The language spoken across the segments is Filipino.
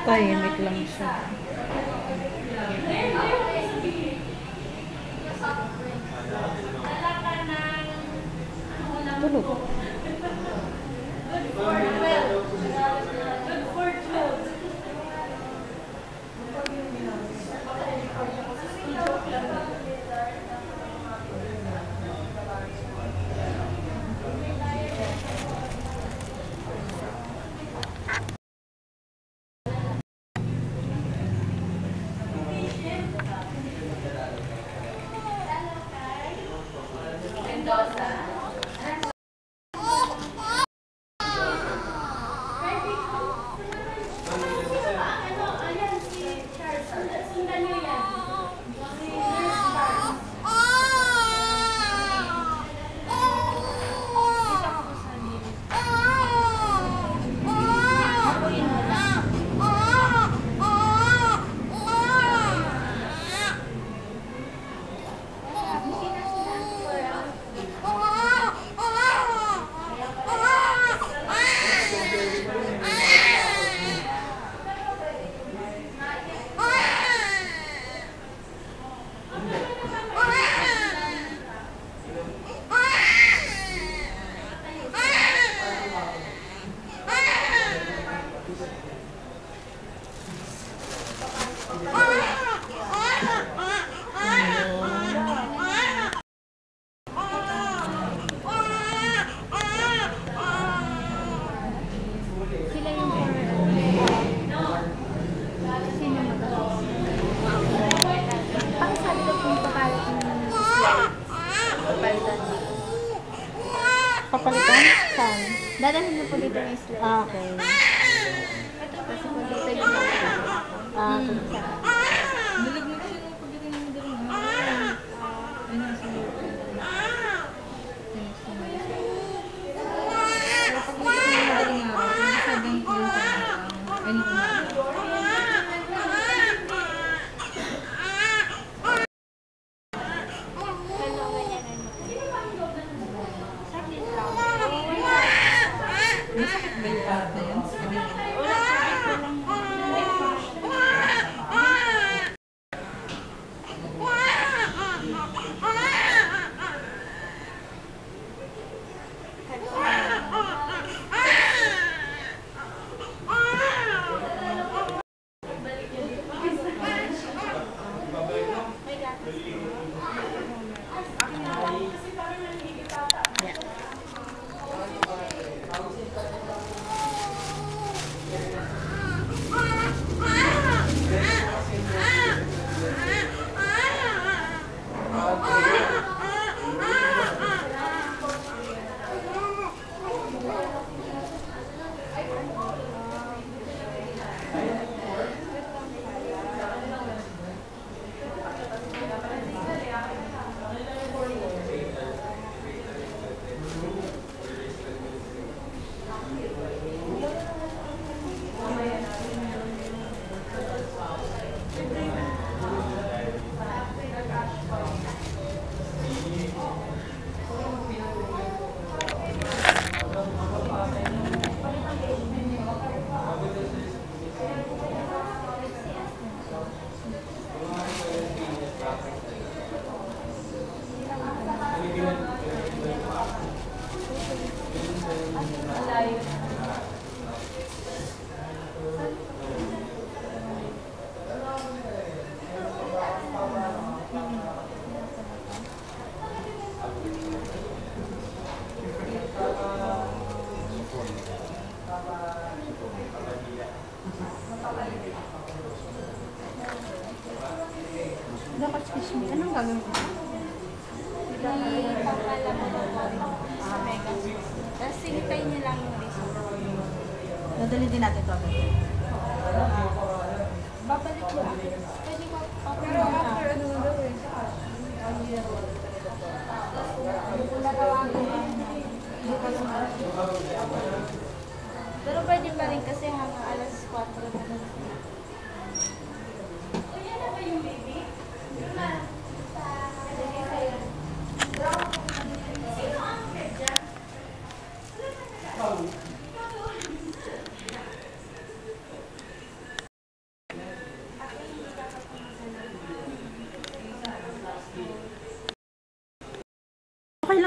Tahimik lang siya. Tulog. Papalitan? Saan? Dadalhin na po dito yung slide. Okay. Kasi po dito yung Nilaglag siya ng pagdating mo din. Ay, nasa iyo. Pero pag nilaglag mo madaling araw, sabihin ko yung ay, masakit ba yung part na yan? Dapat excuse me. Anong gagawin ko? Sa Mega. Tapos sinipay niya lang yung result. Nadali din natin to. Babalik mo. Pwede ko Pero after ano na daw eh. Pero pwede pa rin kasi hanggang alas 4 na.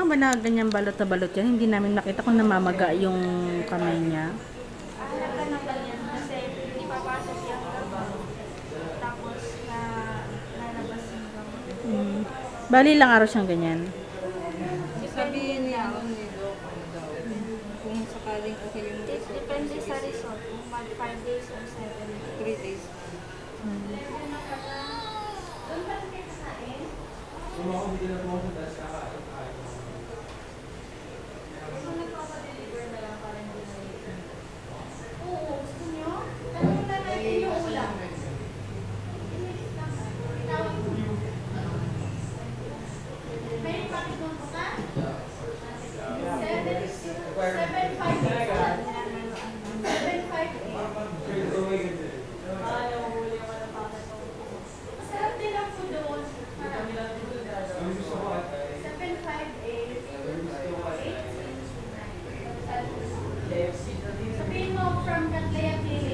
lang ba na ganyan balot na balot yan? Hindi namin nakita kung namamaga yung kamay niya. Hanap ka ng ganyan kasi hindi papasok yung gamot. Tapos nalabas yung gamot. Bali lang araw siyang ganyan. Sabihin niya ano ni Doc, ano daw. Kung sakaling okay yung result. Depende sa result. Kung 5 days or 7 days. 3 days. Sabihin mo from Catlea Clinic.